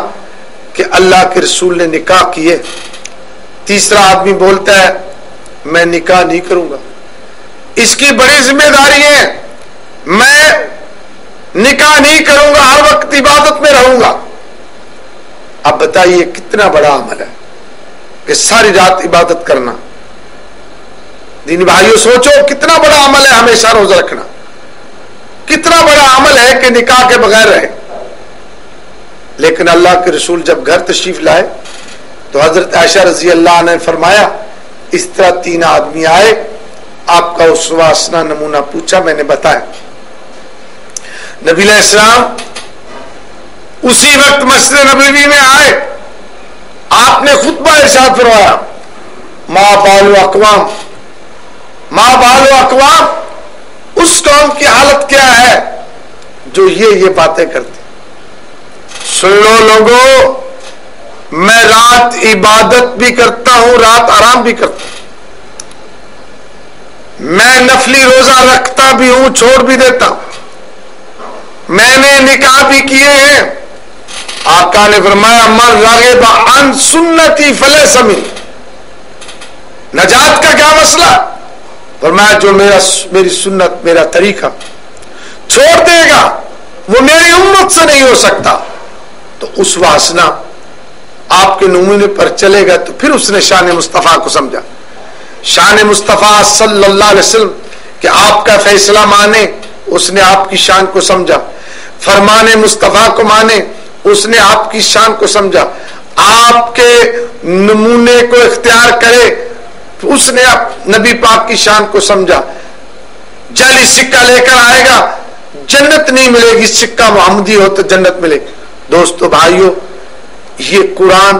کہ اللہ کے رسول نے نکاح کیے۔ تیسرا آدمی بولتا ہے میں نکاح نہیں کروں گا، اس کی بڑی ذمہ داری ہے، میں نکاح نہیں کروں گا، ہر وقت عبادت میں رہوں گا۔ اب بتائیے کتنا بڑا عمل ہے کہ ساری رات عبادت کرنا۔ دین بھائیو سوچو کتنا بڑا عمل ہے ہمیشہ روزہ رکھنا، کتنا بڑا عمل ہے کہ نکاح کے بغیر رہے۔ لیکن اللہ کے رسول جب گھر تشریف لائے تو حضرت عائشہ رضی اللہ عنہ نے فرمایا اس طرح 3 آدمی آئے، آپ کا اسوہ حسنہ نمونہ پوچھا، میں نے بتایا۔ نبی علیہ السلام اسی وقت مسجد نبوی میں آئے، آپ نے خطبہ ارشاد فرمایا ما بال اقوام، ما بال اقوام، اس قوم کی حالت کیا ہے جو یہ باتیں کرتی۔ سن لو لوگوں، میں رات عبادت بھی کرتا ہوں، رات آرام بھی کرتا ہوں، میں نفلی روزہ رکھتا بھی ہوں، چھوڑ بھی دیتا ہوں، میں نے نکاح بھی کیے ہیں۔ آقا نے فرمایا من راغب عن سنتی فلیس منی، نجات کا کیا مسئلہ؟ فرمایا جو میری سنت، میرا طریقہ چھوڑ دے گا وہ میری امت سے نہیں ہو سکتا۔ تو اسوہ حسنہ آپ کے نمونے پر چلے گا تو پھر اس نے شان مصطفیٰ کو سمجھا، شان مصطفیٰ صلی اللہ علیہ وسلم کہ آپ کا فیصلہ مانے، اس نے آپ کی شان کو سمجھا، فرمان مصطفیٰ کو مانے، اس نے آپ کی شان کو سمجھا، آپ کے نمونے کو اختیار کرے، اس نے نبی پاک کی شان کو سمجھا۔ جعلی سکہ لے کر آئے گا، جنت نہیں ملے گی، سکہ محمدی ہو تو جنت ملے گی۔ دوستو بھائیو، یہ قرآن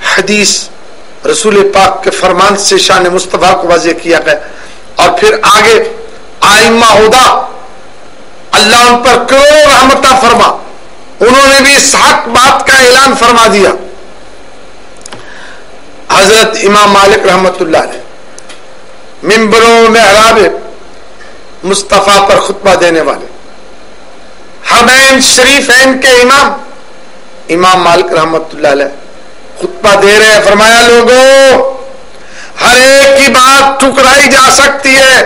حدیث رسول پاک کے فرمان سے شان مصطفیٰ کو واضح کیا گیا، اور پھر آگے آئمہ ہدا اللہ ان پر کروڑ رحمتہ فرما، انہوں نے بھی اس حق بات کا اعلان فرما دیا۔ حضرت امام مالک رحمت اللہ علیہ منبر و محراب مصطفیٰ پر خطبہ دینے والے، حرمین شریفین کے امام مالک رحمت اللہ علیہ خطبہ دے رہے ہیں، فرمایا لوگوں، ہر ایک کی بات ٹھکرائی جا سکتی ہے،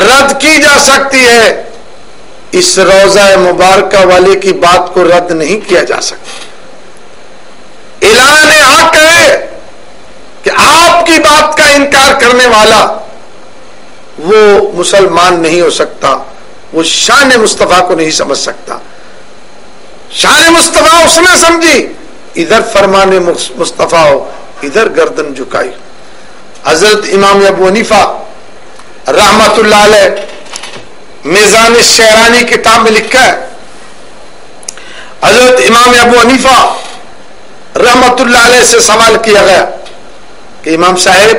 رد کی جا سکتی ہے، اس روضہ مبارکہ والے کی بات کو رد نہیں کیا جا سکتا۔ اعلان حق ہے کہ آپ کی بات کا انکار کرنے والا وہ مسلمان نہیں ہو سکتا، وہ شان مصطفیٰ کو نہیں سمجھ سکتا۔ شان مصطفیٰ اس نے سمجھی، ادھر فرمان مصطفیٰ ہو، ادھر گردن جھکائی۔ حضرت امام ابو حنیفہ رحمت اللہ علیہ میزان الشعرانی کتاب میں لکھا ہے، حضرت امام ابو حنیفہ رحمت اللہ علیہ سے سوال کیا گیا کہ امام صاحب،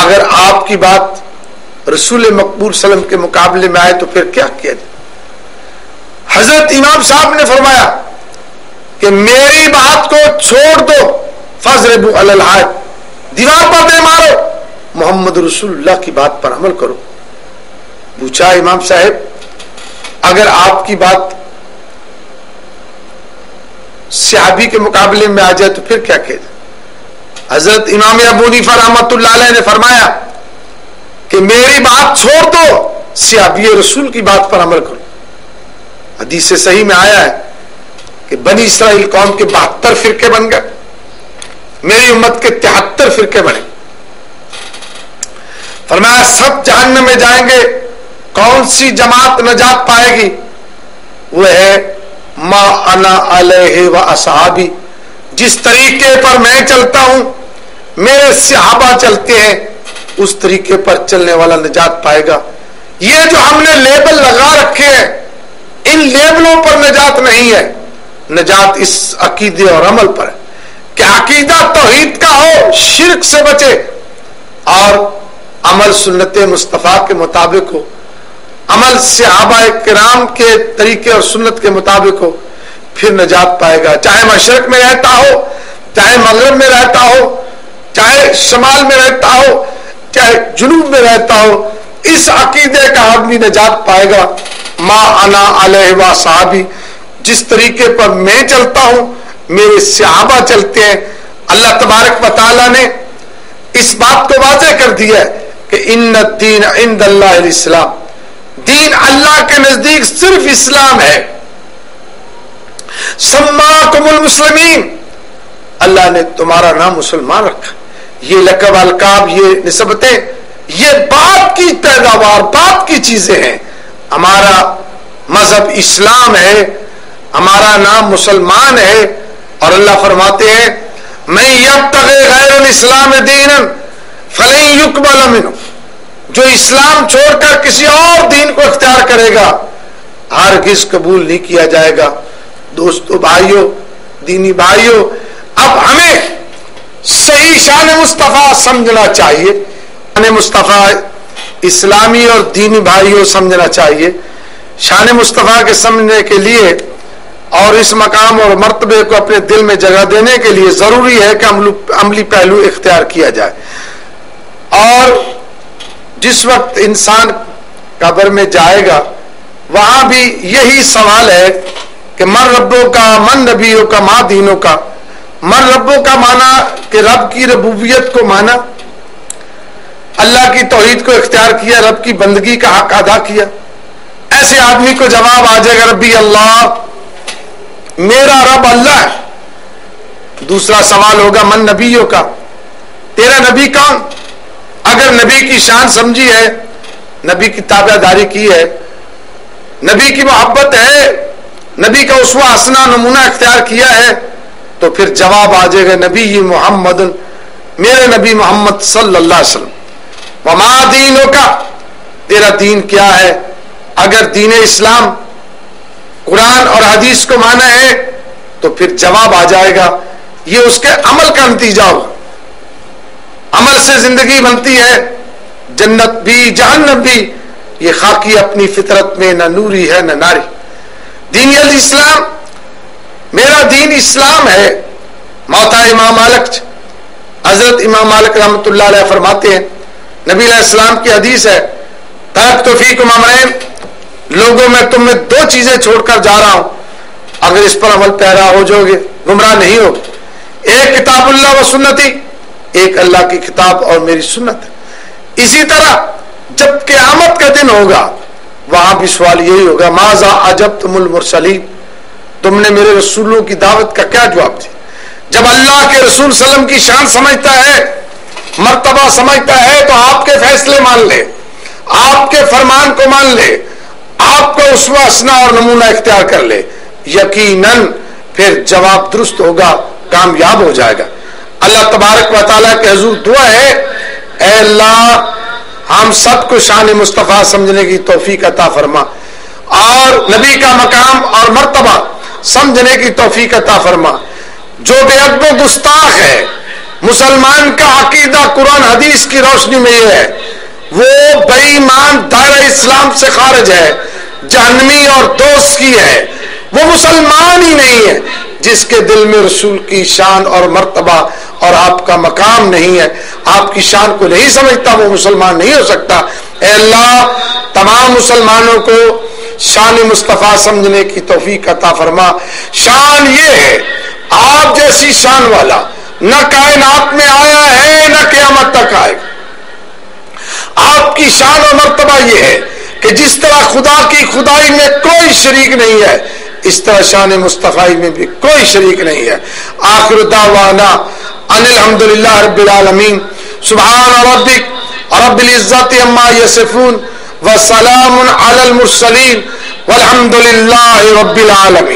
اگر آپ کی بات رسول مقبول صلی اللہ علیہ وسلم کے مقابلے میں آئے تو پھر کیا کیا جائے؟ حضرت امام صاحب نے فرمایا کہ میری بات کو چھوڑ دو، فَاضْرِبُوا عَلَى الْحَائِطِ، دیوار پر دے مارو، محمد رسول اللہ کی بات پر عمل کرو۔ پوچھا امام صاحب، اگر آپ کی بات صحابی کے مقابلے میں آ جائے تو پھر کیا کہے؟ حضرت امام ابو حنیفہ رحمت اللہ علیہ نے فرمایا کہ میری بات چھوڑ دو، صحابی رسول کی بات پر عمل کرو۔ حدیث صحیح میں آیا ہے کہ بنی اسرائیل قوم کے 72 فرقے بن گئے، میری امت کے 73 فرقے بنے۔ فرمایا سب جہنم میں جائیں گے، کون سی جماعت نجات پائے گی؟ وہ ہے ما انا علیہ و اصحابی، جس طریقے پر میں چلتا ہوں، میرے صحابہ چلتے ہیں، اس طریقے پر چلنے والا نجات پائے گا۔ یہ جو ہم نے لیبل لگا رکھے ہیں، ان لیبلوں پر نجات نہیں ہے، نجات اس عقیدے اور عمل پر ہے کہ عقیدہ توحید کا ہو، شرک سے بچے، اور عمل سنت مصطفیٰ کے مطابق ہو، عمل صحابہ کرام کے طریقے اور سنت کے مطابق ہو، پھر نجات پائے گا۔ چاہے مشرق میں رہتا ہو، چاہے مغرب میں رہتا ہو، چاہے شمال میں رہتا ہو، چاہے جنوب میں رہتا ہو، اس عقیدے کا آدمی نجات پائے گا۔ ما انا علیہ و صحابی، جس طریقے پر میں چلتا ہوں، میرے صحابہ چلتے ہیں۔ اللہ تبارک و تعالیٰ نے اس بات کو واضح کر دیا ہے کہ ان الدین عند اللہ الاسلام، دین اللہ کے نزدیک صرف اسلام ہے۔ سماکم المسلمین، اللہ نے تمہارا نام مسلمان رکھا۔ یہ لقب القاب، یہ نسبتیں، یہ بات کی پیداوار، بات کی چیزیں ہیں۔ ہمارا مذہب اسلام ہے، ہمارا نام مسلمان ہے، اور اللہ فرماتے ہیں من یبتغی غیر الاسلام دینا فلن یقبل منہ، جو اسلام چھوڑ کر کسی اور دین کو اختیار کرے گا ہرگز قبول نہیں کیا جائے گا۔ دوستو بھائیو، دینی بھائیو، اب ہمیں صحیح شان مصطفیٰ سمجھنا چاہیے، شان مصطفیٰ اسلامی اور دینی بھائیوں سمجھنا چاہیے۔ شان مصطفیٰ کے سمجھنے کے لیے اور اس مقام اور مرتبے کو اپنے دل میں جگہ دینے کے لیے ضروری ہے کہ عملی پہلو اختیار کیا جائے۔ اور جس وقت انسان قبر میں جائے گا، وہاں بھی یہی سوال ہے کہ من ربوں کا، من نبیوں کا، ما دینوں کا۔ من ربوں کا مانا کہ رب کی ربوبیت کو مانا، اللہ کی توحید کو اختیار کیا، رب کی بندگی کا حق ادا کیا۔ ایسے آدمی کو جواب آ جائے گا ربی اللہ، میرا رب اللہ ہے۔ دوسرا سوال ہوگا من نبیوں کا، تیرا نبی کون؟ اگر نبی کی شان سمجھی ہے، نبی کی تابع داری کی ہے، نبی کی محبت ہے، نبی کا اسوہ حسنہ نمونہ اختیار کیا ہے، تو پھر جواب آ جائے گا نبی محمد، میرے نبی محمد صلی اللہ علیہ وسلم۔ وما دینوں کا، تیرا دین کیا ہے؟ اگر دین اسلام قرآن اور حدیث کو مانا ہے تو پھر جواب آ جائے گا، یہ اس کے عمل کا نتیجہ ہوگا. عمل سے زندگی بنتی ہے، جنت بھی جہنم بھی. یہ خاکی اپنی فطرت میں نہ نوری ہے نہ ناری. دین الاسلام، میرا دین اسلام ہے. موتا امام مالک، حضرت امام مالک رحمۃ اللہ علیہ فرماتے ہیں، نبی علیہ السلام کی حدیث ہے، ترکت فیکم امرین، لوگوں میں تم میں دو چیزیں چھوڑ کر جا رہا ہوں، اگر اس پر عمل پیرا ہو جاؤ گے گمراہ نہیں ہو. ایک کتاب اللہ و سنتی، ایک اللہ کی کتاب اور میری سنت. اسی طرح جب قیامت کا دن ہوگا وہاں بھی سوال یہی ہوگا، ماذا اجبتم المرسلین، تم نے میرے رسولوں کی دعوت کا کیا جواب دیا. جب اللہ کے رسول صلی اللہ علیہ وسلم کی شان سمجھتا ہے، مرتبہ سمجھتا ہے، تو آپ کے فیصلے مان لے، آپ کے فرمان کو مان لے، آپ کو اسوہ حسنہ اور نمونہ اختیار کر لے. یقیناً پھر جواب درست ہوگا، کامیاب ہو جائے گا. اللہ تبارک و تعالیٰ کے حضور دعا ہے، اے اللہ ہم سب کو شان مصطفیٰ سمجھنے کی توفیق عطا فرما اور نبی کا مقام اور مرتبہ سمجھنے کی توفیق عطا فرما. جو بے ادب و گستاخ ہے، مسلمان کا عقیدہ قرآن حدیث کی روشنی میں یہ ہے، وہ بے ایمان، دائرہ اسلام سے خارج ہے، جہنمی اور دوست کی ہے. وہ مسلمان ہی نہیں ہے. جس کے دل میں رسول کی شان اور مرتبہ اور آپ کا مقام نہیں ہے، آپ کی شان کو نہیں سمجھتا، وہ مسلمان نہیں ہو سکتا. اے اللہ تمام مسلمانوں کو شان مصطفیٰ سمجھنے کی توفیق عطا فرما. شان یہ ہے، آپ جیسی شان والا نہ کائنات میں آیا ہے نہ قیامت تک آئے گا. آپ کی شان اور مرتبہ یہ ہے کہ جس طرح خدا کی خدائی میں کوئی شریک نہیں ہے، اس طرح شان مصطفیٰ میں بھی کوئی شریک نہیں ہے. آخر دعوانا ان الحمدللہ رب العالمین. سبحان ربک رب العزت عما یصفون وسلام علی المرسلین والحمدللہ رب العالمین.